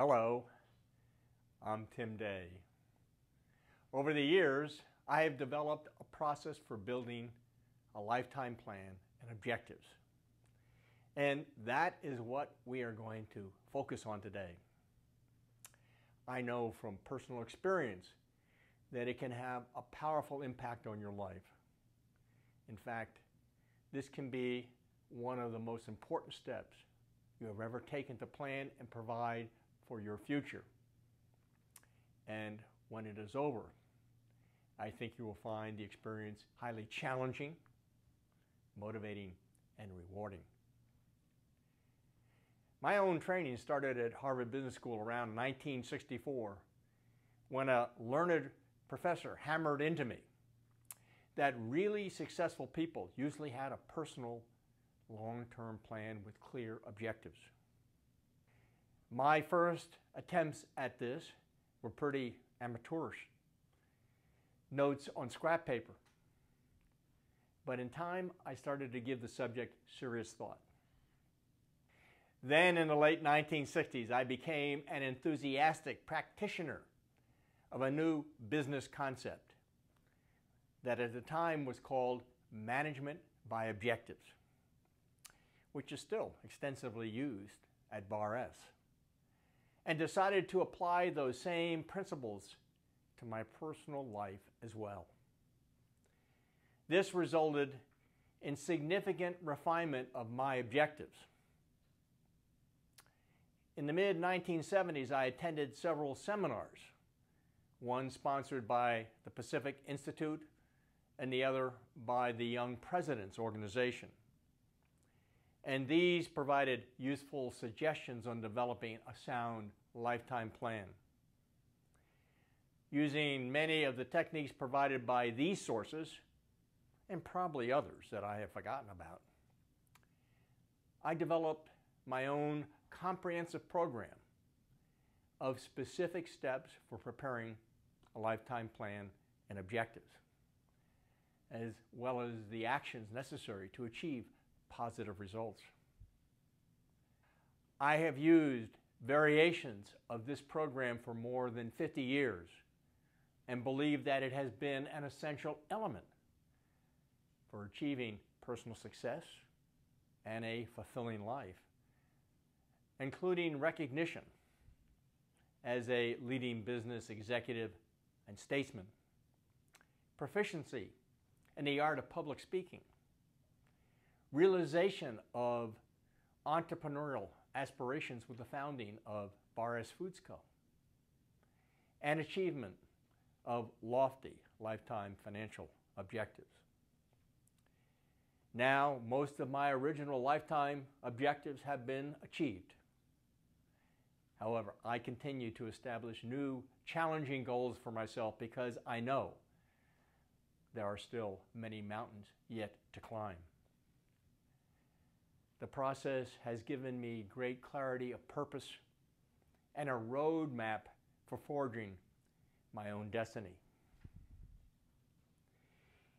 Hello, I'm Tim Day. Over the years, I have developed a process for building a lifetime plan and objectives. And that is what we are going to focus on today. I know from personal experience that it can have a powerful impact on your life. In fact, this can be one of the most important steps you have ever taken to plan and provide for your future. And when it is over, I think you will find the experience highly challenging, motivating, and rewarding. My own training started at Harvard Business School around 1964 when a learned professor hammered into me that really successful people usually had a personal long-term plan with clear objectives. My first attempts at this were pretty amateurish. Notes on scrap paper. But in time, I started to give the subject serious thought. Then in the late 1960s, I became an enthusiastic practitioner of a new business concept that at the time was called management by objectives, which is still extensively used at Bar S, and decided to apply those same principles to my personal life as well. This resulted in significant refinement of my objectives. In the mid-1970s, I attended several seminars, one sponsored by the Pacific Institute and the other by the Young Presidents Organization. And these provided useful suggestions on developing a sound lifetime plan. Using many of the techniques provided by these sources, and probably others that I have forgotten about, I developed my own comprehensive program of specific steps for preparing a lifetime plan and objectives, as well as the actions necessary to achieve positive results. I have used variations of this program for more than 50 years and believe that it has been an essential element for achieving personal success and a fulfilling life, including recognition as a leading business executive and statesman, proficiency in the art of public speaking, realization of entrepreneurial aspirations with the founding of Bar S Foods Co., and achievement of lofty lifetime financial objectives. Now, most of my original lifetime objectives have been achieved. However, I continue to establish new challenging goals for myself because I know there are still many mountains yet to climb. The process has given me great clarity of purpose and a roadmap for forging my own destiny.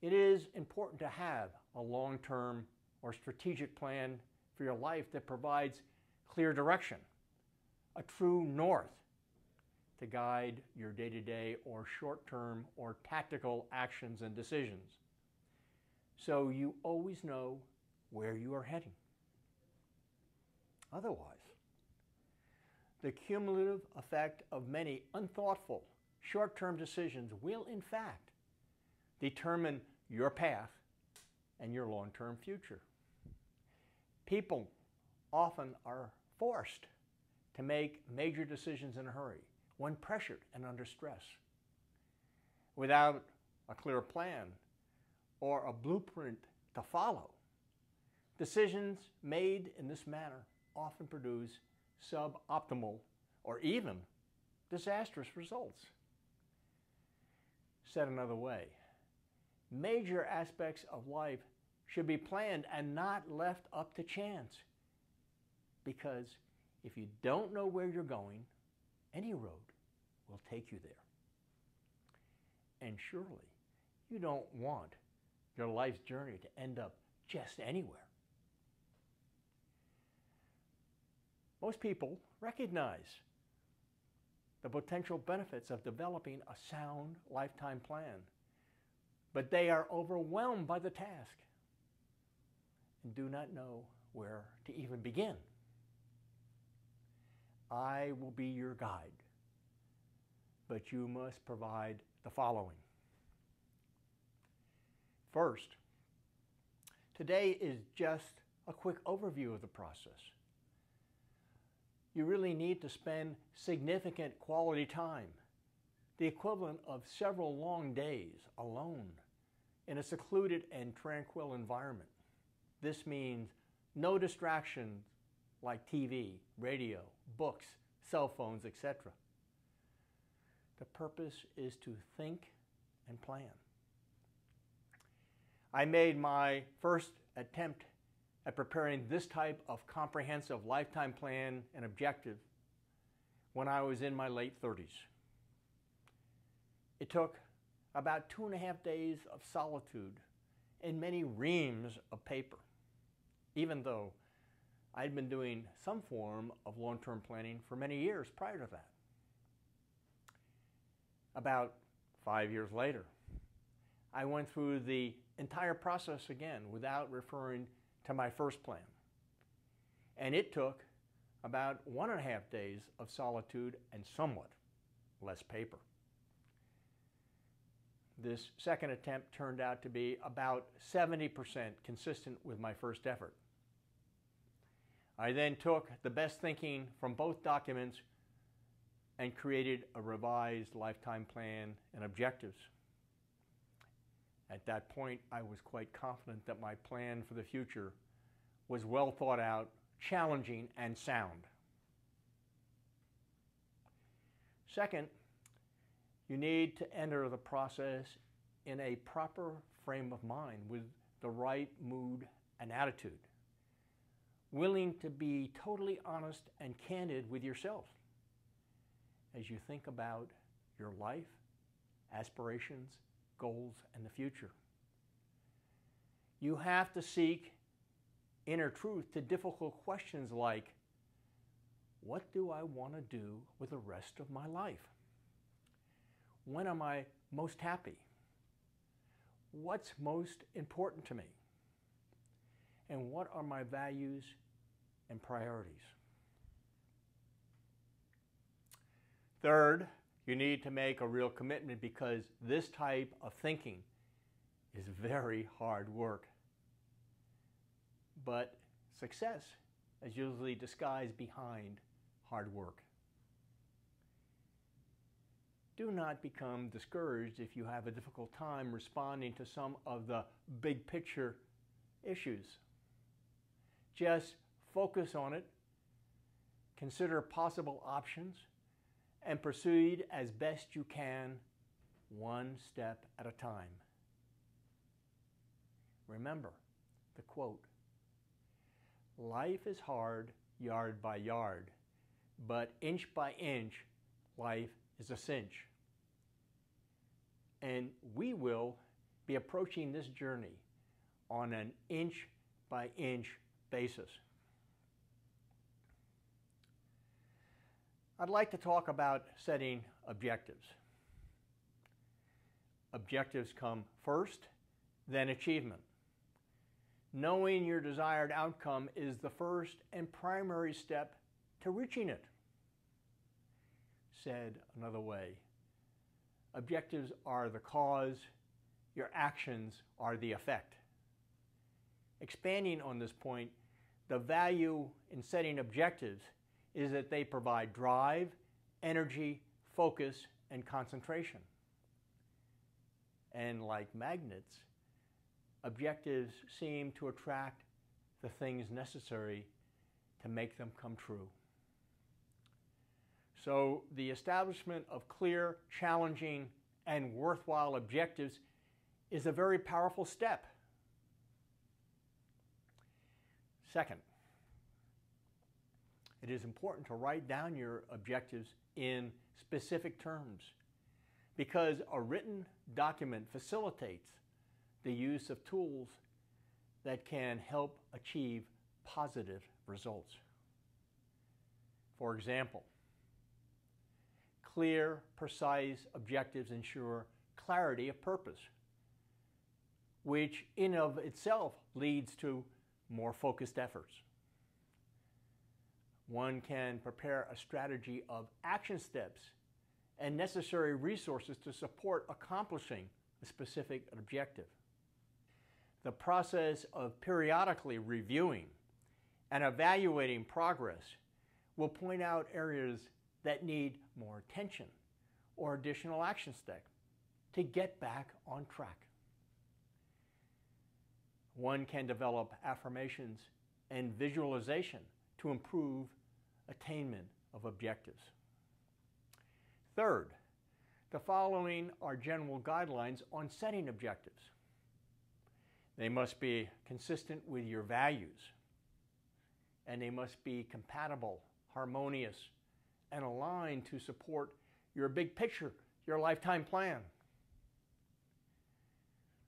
It is important to have a long-term or strategic plan for your life that provides clear direction, a true north to guide your day-to-day or short-term or tactical actions and decisions, so you always know where you are heading. Otherwise, the cumulative effect of many unthoughtful short-term decisions will, in fact, determine your path and your long-term future. People often are forced to make major decisions in a hurry when pressured and under stress, without a clear plan or a blueprint to follow. Decisions made in this manner often produce suboptimal or even disastrous results. Said another way, major aspects of life should be planned and not left up to chance, because if you don't know where you're going, any road will take you there. And surely you don't want your life's journey to end up just anywhere. Most people recognize the potential benefits of developing a sound lifetime plan, but they are overwhelmed by the task and do not know where to even begin. I will be your guide, but you must provide the following. First, today is just a quick overview of the process. You really need to spend significant quality time, the equivalent of several long days alone in a secluded and tranquil environment. This means no distractions like TV, radio, books, cell phones, etc. The purpose is to think and plan. I made my first attempt at preparing this type of comprehensive lifetime plan and objective when I was in my late 30s. It took about 2.5 days of solitude and many reams of paper, even though I'd been doing some form of long-term planning for many years prior to that. About 5 years later, I went through the entire process again without referring to my first plan. And it took about 1.5 days of solitude and somewhat less paper. This second attempt turned out to be about 70% consistent with my first effort. I then took the best thinking from both documents and created a revised lifetime plan and objectives. At that point, I was quite confident that my plan for the future was well thought out, challenging, and sound. Second, you need to enter the process in a proper frame of mind with the right mood and attitude, willing to be totally honest and candid with yourself as you think about your life, aspirations, goals, and the future. You have to seek inner truth to difficult questions like, what do I want to do with the rest of my life? When am I most happy? What's most important to me? And what are my values and priorities? Third, you need to make a real commitment because this type of thinking is very hard work. But success is usually disguised behind hard work. Do not become discouraged if you have a difficult time responding to some of the big picture issues. Just focus on it, consider possible options, and proceed as best you can, one step at a time. Remember the quote, "Life is hard yard by yard, but inch by inch, life is a cinch." And we will be approaching this journey on an inch by inch basis. I'd like to talk about setting objectives. Objectives come first, then achievement. Knowing your desired outcome is the first and primary step to reaching it. Said another way, objectives are the cause, your actions are the effect. Expanding on this point, the value in setting objectives is that they provide drive, energy, focus, and concentration. And like magnets, objectives seem to attract the things necessary to make them come true. So the establishment of clear, challenging, and worthwhile objectives is a very powerful step. Second, it is important to write down your objectives in specific terms because a written document facilitates the use of tools that can help achieve positive results. For example, Clear, precise objectives ensure clarity of purpose, which in of itself leads to more focused efforts. One can prepare a strategy of action steps and necessary resources to support accomplishing a specific objective. The process of periodically reviewing and evaluating progress will point out areas that need more attention or additional action steps to get back on track. One can develop affirmations and visualization to improve attainment of objectives. Third, the following are general guidelines on setting objectives. They must be consistent with your values, and they must be compatible, harmonious, and aligned to support your big picture, your lifetime plan.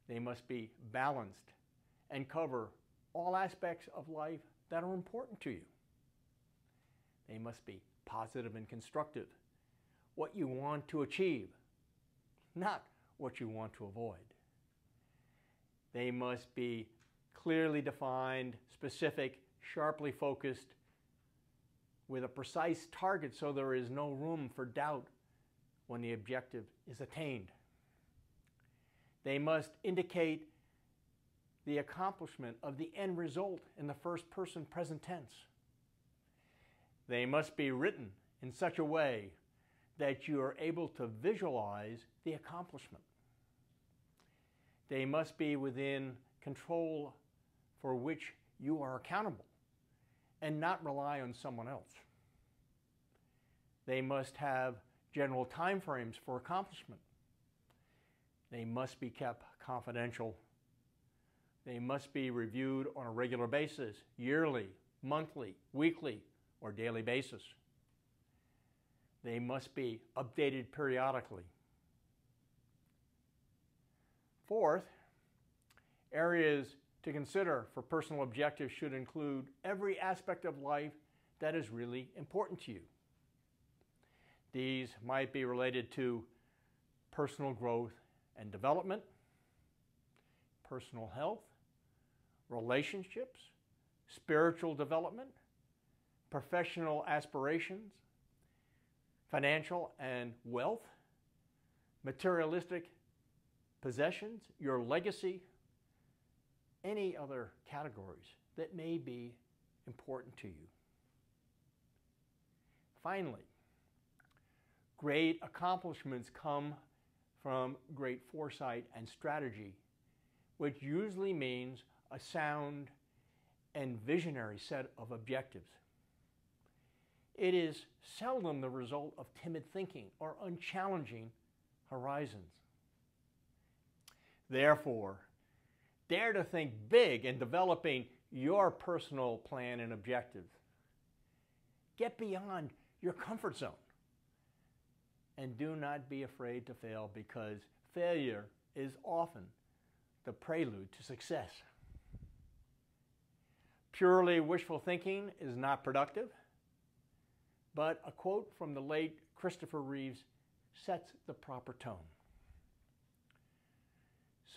They must be balanced and cover all aspects of life that are important to you. They must be positive and constructive, what you want to achieve, not what you want to avoid. They must be clearly defined, specific, sharply focused, with a precise target so there is no room for doubt when the objective is attained. They must indicate the accomplishment of the end result in the first person present tense. They must be written in such a way that you are able to visualize the accomplishment. They must be within control for which you are accountable and not rely on someone else. They must have general time frames for accomplishment. They must be kept confidential. They must be reviewed on a regular basis, yearly, monthly, weekly, or daily basis. They must be updated periodically. Fourth, areas to consider for personal objectives should include every aspect of life that is really important to you. These might be related to personal growth and development, personal health, relationships, spiritual development, professional aspirations, financial and wealth, materialistic possessions, your legacy, any other categories that may be important to you. Finally, great accomplishments come from great foresight and strategy, which usually means a sound and visionary set of objectives. It is seldom the result of timid thinking or unchallenging horizons. Therefore, dare to think big in developing your personal plan and objectives. Get beyond your comfort zone. And do not be afraid to fail, because failure is often the prelude to success. Purely wishful thinking is not productive, but a quote from the late Christopher Reeves sets the proper tone.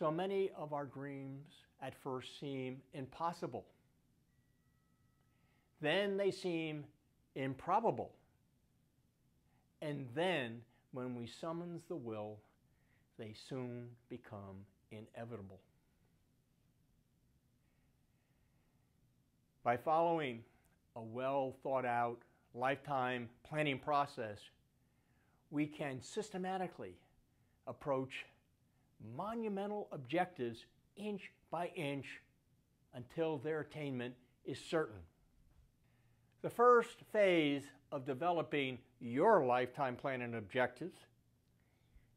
So many of our dreams at first seem impossible. Then they seem improbable. And then, when we summons the will, they soon become inevitable. By following a well thought out lifetime planning process, we can systematically approach monumental objectives inch by inch until their attainment is certain. The first phase of developing your lifetime plan and objectives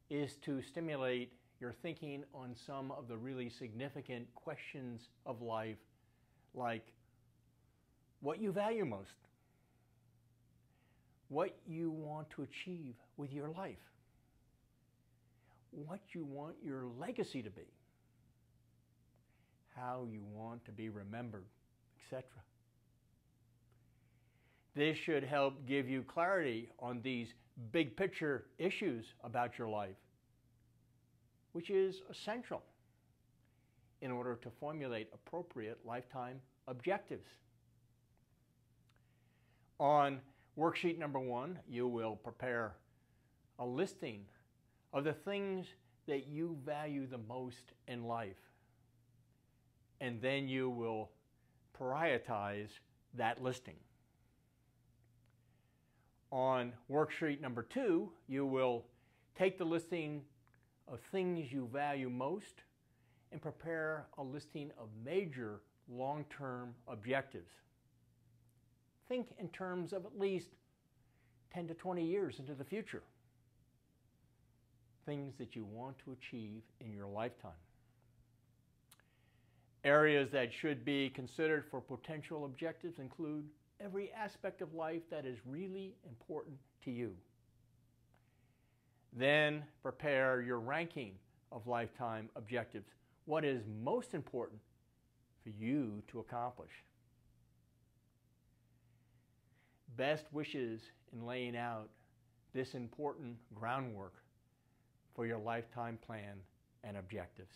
is to stimulate your thinking on some of the really significant questions of life, like what you value most, what you want to achieve with your life, what you want your legacy to be, how you want to be remembered, etc. This should help give you clarity on these big picture issues about your life, which is essential in order to formulate appropriate lifetime objectives. On worksheet number 1, you will prepare a listing of the things that you value the most in life. And then you will prioritize that listing. On worksheet number 2, you will take the listing of things you value most and prepare a listing of major long-term objectives. Think in terms of at least 10 to 20 years into the future. Things that you want to achieve in your lifetime. Areas that should be considered for potential objectives include every aspect of life that is really important to you. Then prepare your ranking of lifetime objectives. What is most important for you to accomplish? Best wishes in laying out this important groundwork for your lifetime plan and objectives.